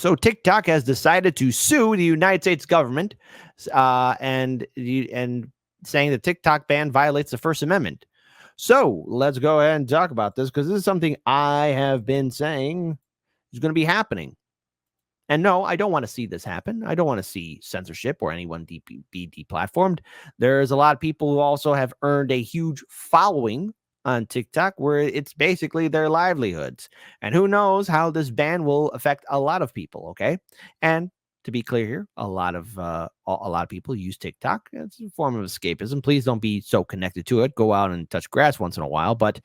So TikTok has decided to sue the United States government, and saying the TikTok ban violates the First Amendment. So let's go ahead and talk about this, because this is something I have been saying is going to be happening. And no, I don't want to see this happen. I don't want to see censorship or anyone be deplatformed. There's a lot of people who also have earned a huge following on TikTok, where it's basically their livelihoods. And who knows how this ban will affect a lot of people, okay? And to be clear here, a lot of people use TikTok. It's a form of escapism. Please don't be so connected to it. Go out and touch grass once in a while. But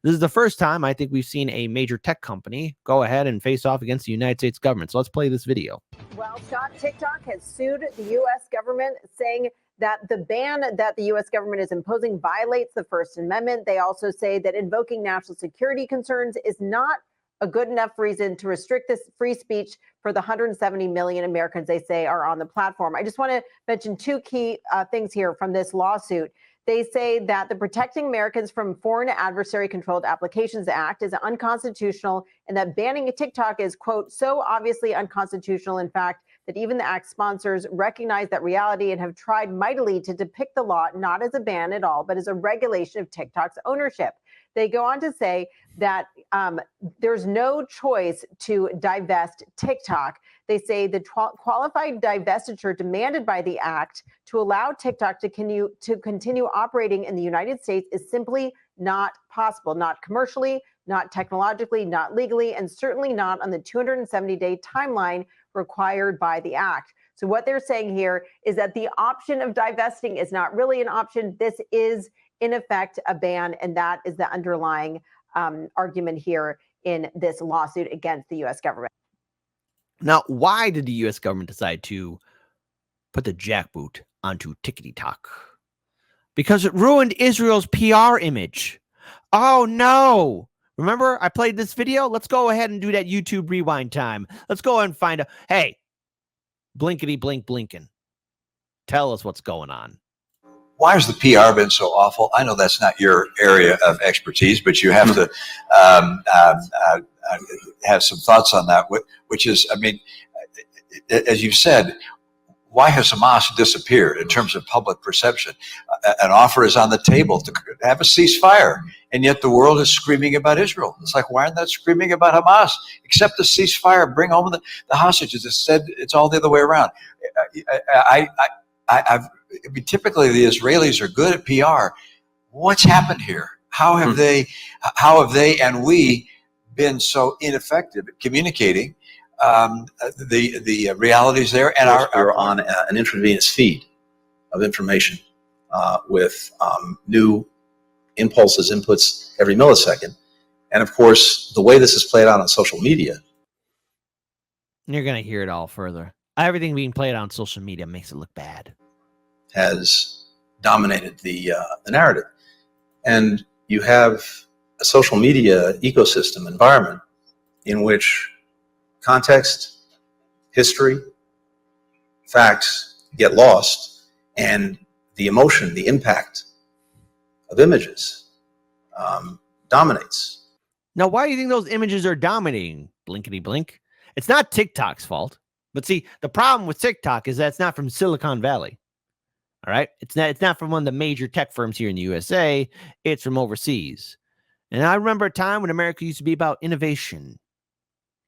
this is the first time I think we've seen a major tech company go ahead and face off against the United States government. So let's play this video. Well, Scott, TikTok has sued the U.S. government, saying that the ban that the U.S. government is imposing violates the First Amendment. They also say that invoking national security concerns is not a good enough reason to restrict this free speech for the 170 million Americans they say are on the platform. I just want to mention two key things here from this lawsuit. They say that the Protecting Americans from Foreign Adversary Controlled Applications Act is unconstitutional, and that banning TikTok is, quote, so obviously unconstitutional, in fact, that even the act sponsors recognize that reality and have tried mightily to depict the law not as a ban at all, but as a regulation of TikTok's ownership. They go on to say that there's no choice to divest TikTok. They say the qualified divestiture demanded by the act to allow TikTok to continue operating in the United States is simply not possible, not commercially, not technologically, not legally, and certainly not on the 270-day timeline required by the act. So what they're saying here is that the option of divesting is not really an option. This is, in effect, a ban, and that is the underlying argument here in this lawsuit against the U.S. government. Now, why did the U.S. government decide to put the jackboot onto TikTok? Because it ruined Israel's PR image. Oh, no. Remember, I played this video? Let's go ahead and do that YouTube rewind time. Let's go ahead and find out. Hey, blinkety blink blinking. Tell us what's going on. Why has the PR been so awful? I know that's not your area of expertise, but you have to have some thoughts on that, which is, I mean, as you've said, why has Hamas disappeared in terms of public perception? An offer is on the table to have a ceasefire, and yet the world is screaming about Israel. It's like, why aren't they screaming about Hamas? Accept the ceasefire, bring home the hostages. Instead, it's all the other way around. I mean, typically the Israelis are good at PR. What's happened here? How have they and we been so ineffective at communicating the realities there? And we're on an intravenous feed of information with new impulses, inputs every millisecond. And of course, the way this is played out on social media. You're going to hear it all further. Everything being played on social media makes it look bad. Has dominated the narrative. And you have a social media ecosystem environment in which context, history, facts get lost, and the emotion, the impact of images dominates. Now, why do you think those images are dominating? Blinkety blink. It's not TikTok's fault. But see, the problem with TikTok is that it's not from Silicon Valley. All right. It's not from one of the major tech firms here in the USA. It's from overseas. And I remember a time when America used to be about innovation,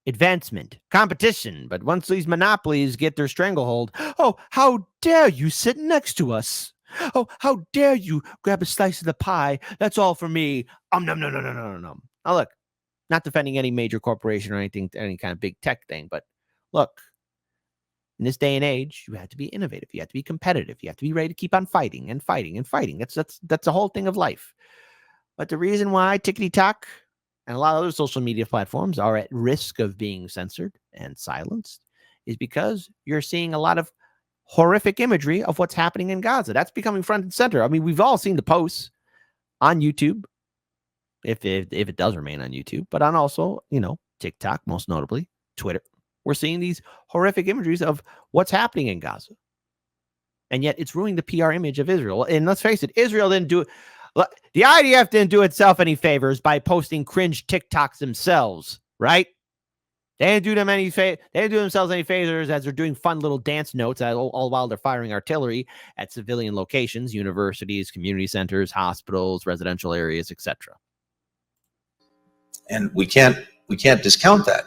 advancement, competition. But once these monopolies get their stranglehold, oh, how dare you sit next to us? Oh, how dare you grab a slice of the pie? That's all for me. No. Now, look, not defending any major corporation or anything, any kind of big tech thing. But look, in this day and age, you have to be innovative. You have to be competitive. You have to be ready to keep on fighting and fighting and fighting. That's the whole thing of life. But the reason why TikTok and a lot of other social media platforms are at risk of being censored and silenced is because you're seeing a lot of horrific imagery of what's happening in Gaza. That's becoming front and center. I mean, we've all seen the posts on YouTube, if it does remain on YouTube, but on also, TikTok, most notably, Twitter. We're seeing these horrific imageries of what's happening in Gaza. And yet it's ruining the PR image of Israel. And let's face it, Israel didn't do it. The IDF didn't do itself any favors by posting cringe TikToks themselves, right? They didn't do they didn't do themselves any favors as they're doing fun little dance notes all while they're firing artillery at civilian locations, universities, community centers, hospitals, residential areas, etc. And we can't discount that.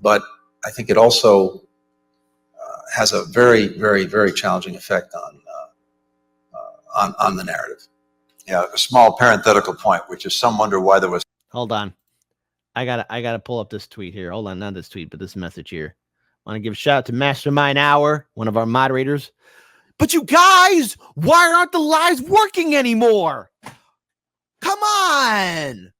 But I think it also has a very, very, very challenging effect on the narrative. Yeah, a small parenthetical point, which is some wonder why there was. Hold on. I gotta pull up this tweet here. Hold on, not this tweet, but this message here. I want to give a shout out to Mastermind Hour, one of our moderators. But you guys, why aren't the lies working anymore? Come on.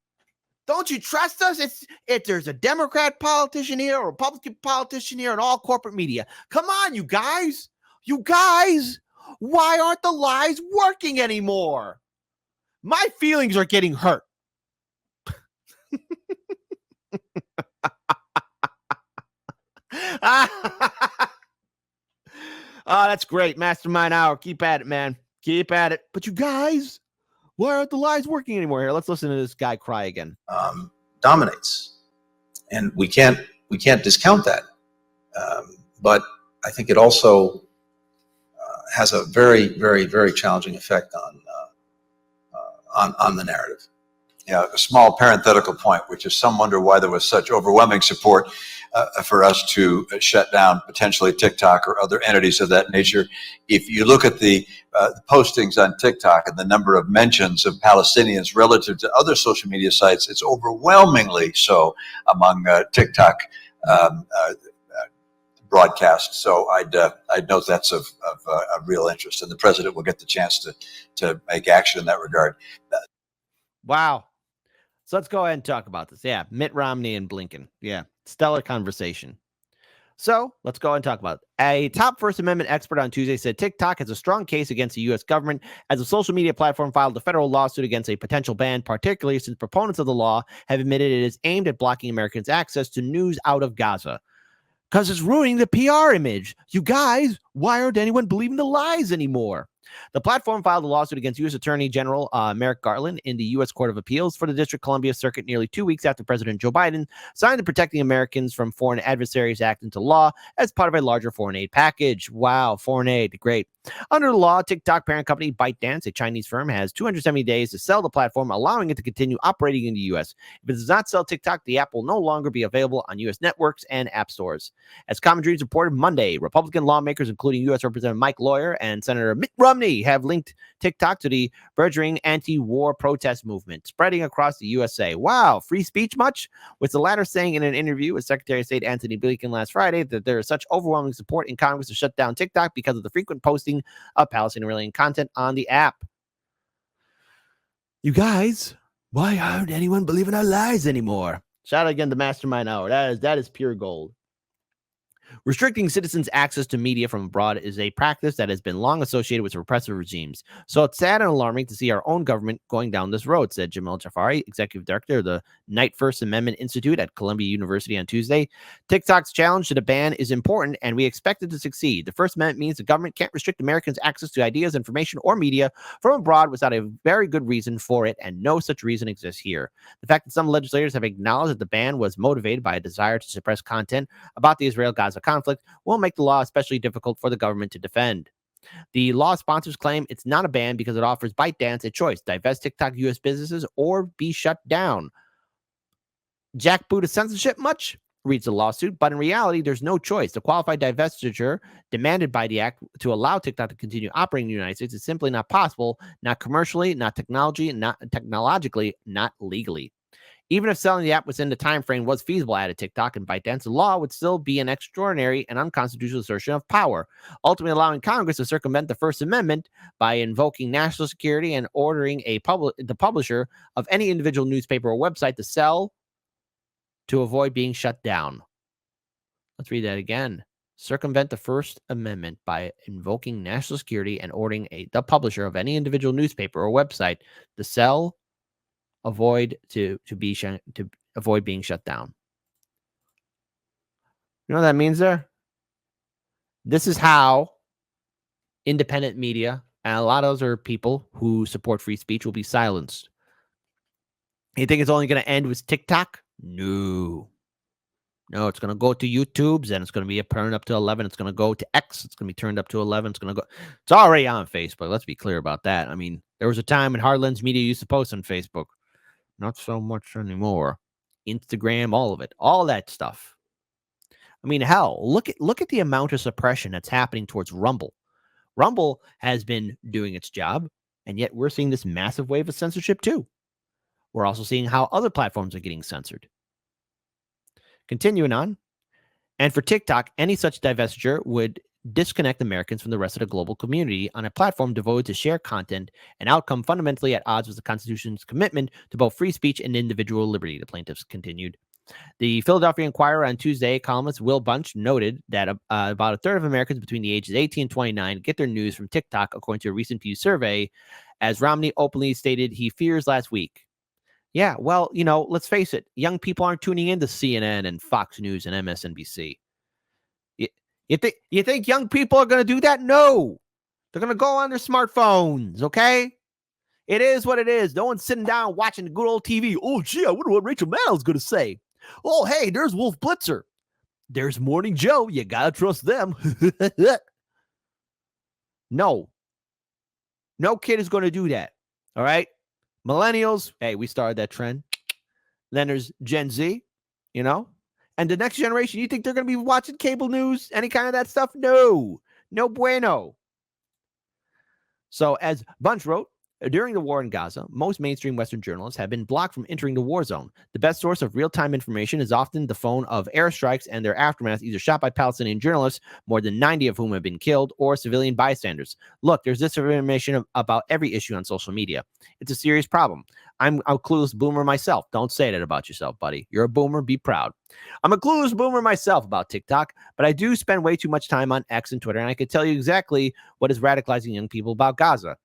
Don't you trust us? If there's a Democrat politician here, a Republican politician here, and all corporate media. Come on, you guys. You guys, why aren't the lies working anymore? My feelings are getting hurt. Oh, that's great. Mastermind Hour. Keep at it, man. Keep at it. But you guys, why aren't the lies working anymore? Here, let's listen to this guy cry again. Dominates. And we can't discount that. But I think it also has a very, very, very challenging effect on the narrative. Yeah, a small parenthetical point, which is some wonder why there was such overwhelming support for us to shut down potentially TikTok or other entities of that nature. If you look at the postings on TikTok and the number of mentions of Palestinians relative to other social media sites, it's overwhelmingly so among TikTok broadcasts. So I'd note that's of real interest, and the president will get the chance to make action in that regard. Wow. So let's go ahead and talk about this. Yeah, Mitt Romney and Blinken. Yeah, stellar conversation. So let's go ahead and talk about it. A top First Amendment expert on Tuesday said TikTok has a strong case against the U.S. government as a social media platform filed a federal lawsuit against a potential ban, particularly since proponents of the law have admitted it is aimed at blocking Americans' access to news out of Gaza. Because it's ruining the PR image. You guys, why aren't anyone believing the lies anymore? The platform filed a lawsuit against U.S. Attorney General Merrick Garland in the U.S. Court of Appeals for the District of Columbia Circuit nearly 2 weeks after President Joe Biden signed the Protecting Americans from Foreign Adversaries Act into law as part of a larger foreign aid package. Wow, foreign aid, great. Under the law, TikTok parent company ByteDance, a Chinese firm, has 270 days to sell the platform, allowing it to continue operating in the U.S. If it does not sell TikTok, the app will no longer be available on U.S. networks and app stores. As Common Dreams reported Monday, Republican lawmakers, including U.S. Representative Mike Lawyer and Senator Mitt Romney, have linked TikTok to the burgeoning anti-war protest movement spreading across the USA. Wow, free speech much? With the latter saying in an interview with Secretary of State Antony Blinken last Friday that there is such overwhelming support in Congress to shut down TikTok because of the frequent posting of Palestinian-related content on the app. You guys, why aren't anyone believing our lies anymore? Shout out again to Mastermind Hour. That is pure gold. Restricting citizens' access to media from abroad is a practice that has been long associated with repressive regimes. So it's sad and alarming to see our own government going down this road, said Jamil Jafari, executive director of the Knight First Amendment Institute at Columbia University on Tuesday. TikTok's challenge to the ban is important, and we expect it to succeed. The First Amendment means the government can't restrict Americans' access to ideas, information, or media from abroad without a very good reason for it, and no such reason exists here. The fact that some legislators have acknowledged that the ban was motivated by a desire to suppress content about the Israel-Gaza conflict will make the law especially difficult for the government to defend. The law sponsors claim it's not a ban because it offers ByteDance a choice: divest TikTok U.S. businesses or be shut down. Jackboot of censorship much? Reads the lawsuit, but in reality, there's no choice. The qualified divestiture demanded by the act to allow TikTok to continue operating in the United States is simply not possible, not commercially, not technologically, not legally. Even if selling the app within the time frame was feasible, added TikTok and ByteDance, the law would still be an extraordinary and unconstitutional assertion of power, ultimately allowing Congress to circumvent the First Amendment by invoking national security and ordering the publisher of any individual newspaper or website to sell to avoid being shut down. Let's read that again. Circumvent the First Amendment by invoking national security and ordering the publisher of any individual newspaper or website to sell avoid being shut down. You know what that means there? This is how independent media and a lot of other people who support free speech will be silenced. You think it's only going to end with TikTok? No. No, it's going to go to YouTube's and it's going to be turned up to 11. It's going to go to X. It's going to be turned up to 11. It's going to go. It's already on Facebook. Let's be clear about that. I mean, there was a time when Hardlands Media used to post on Facebook. Not so much anymore. Instagram, all of it, all that stuff. I mean, hell, look at the amount of suppression that's happening towards Rumble. Rumble has been doing its job, and yet we're seeing this massive wave of censorship too. We're also seeing how other platforms are getting censored. Continuing on, and for TikTok, any such divestiture would disconnect Americans from the rest of the global community on a platform devoted to share content, an outcome fundamentally at odds with the Constitution's commitment to both free speech and individual liberty, the plaintiffs continued. The Philadelphia Inquirer on Tuesday, columnist Will Bunch noted that about a third of Americans between the ages 18 and 29 get their news from TikTok, according to a recent Pew survey, as Romney openly stated he fears last week. Yeah, well, let's face it. Young people aren't tuning into CNN and Fox News and MSNBC. You think young people are going to do that? No. They're going to go on their smartphones, okay? It is what it is. No one's sitting down watching the good old TV. Oh, gee, I wonder what Rachel Maddow's going to say. Oh, hey, there's Wolf Blitzer. There's Morning Joe. You got to trust them. No. No kid is going to do that, all right? Millennials, hey, we started that trend. Then there's Gen Z, and the next generation. You think they're going to be watching cable news, any kind of that stuff? No bueno. So as Bunch wrote, during the war in Gaza, most mainstream Western journalists have been blocked from entering the war zone. The best source of real-time information is often the phone of airstrikes and their aftermath, either shot by Palestinian journalists, more than 90 of whom have been killed, or civilian bystanders. Look, there's disinformation about every issue on social media. It's a serious problem. I'm a clueless boomer myself. Don't say that about yourself, buddy. You're a boomer. Be proud. I'm a clueless boomer myself about TikTok, but I do spend way too much time on X and Twitter, and I can tell you exactly what is radicalizing young people about Gaza.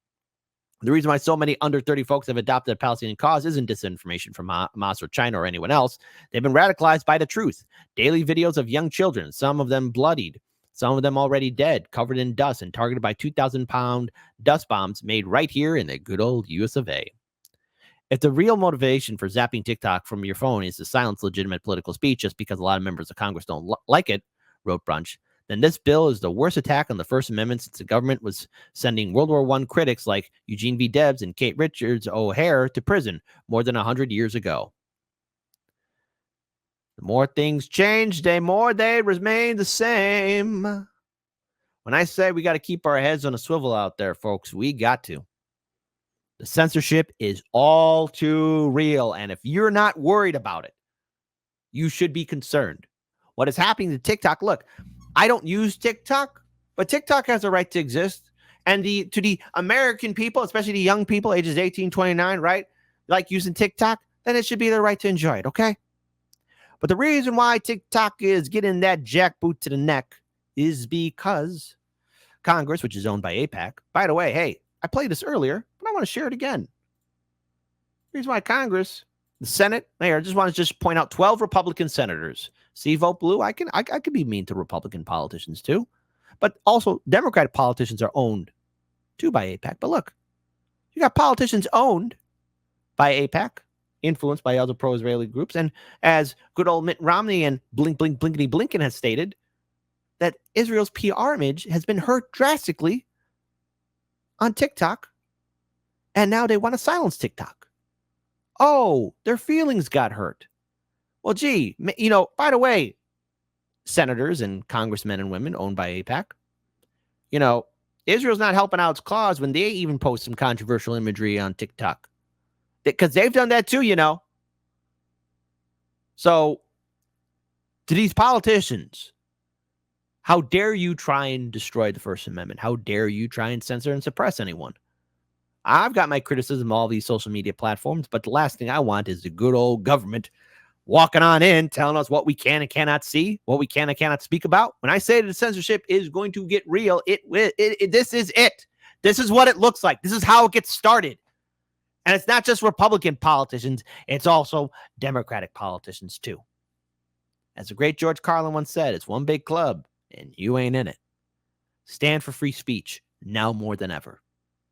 The reason why so many under 30 folks have adopted the Palestinian cause isn't disinformation from Hamas or China or anyone else. They've been radicalized by the truth. Daily videos of young children, some of them bloodied, some of them already dead, covered in dust, and targeted by 2,000-pound dust bombs made right here in the good old US of A. If the real motivation for zapping TikTok from your phone is to silence legitimate political speech just because a lot of members of Congress don't like it, wrote Brunch, then this bill is the worst attack on the First Amendment since the government was sending World War I critics like Eugene V. Debs and Kate Richards O'Hare to prison more than 100 years ago. The more things change, the more they remain the same. When I say we got to keep our heads on a swivel out there, folks, we got to. The censorship is all too real, and if you're not worried about it, you should be concerned. What is happening to TikTok? Look, I don't use TikTok, but TikTok has a right to exist. And to the American people, especially the young people, ages 18, 29, right, like using TikTok, then it should be their right to enjoy it, okay? But the reason why TikTok is getting that jackboot to the neck is because Congress, which is owned by AIPAC, by the way, hey, I played this earlier, but I want to share it again. The reason why Congress, the Senate, I just want to point out 12 Republican senators. See, vote blue. I could be mean to Republican politicians too, but also Democratic politicians are owned too by AIPAC. But look, you got politicians owned by AIPAC, influenced by other pro-Israeli groups, and as good old Mitt Romney and Blinkety Blinken has stated, that Israel's PR image has been hurt drastically on TikTok, and now they want to silence TikTok. Oh, their feelings got hurt. Well, gee, by the way, senators and congressmen and women owned by AIPAC, Israel's not helping out its cause when they even post some controversial imagery on TikTok. Because they've done that too, So, to these politicians, how dare you try and destroy the First Amendment? How dare you try and censor and suppress anyone? I've got my criticism of all these social media platforms, but the last thing I want is the good old government walking on in, telling us what we can and cannot see, what we can and cannot speak about. When I say that the censorship is going to get real, this is it. This is what it looks like. This is how it gets started. And it's not just Republican politicians. It's also Democratic politicians, too. As the great George Carlin once said, it's one big club, and you ain't in it. Stand for free speech, now more than ever.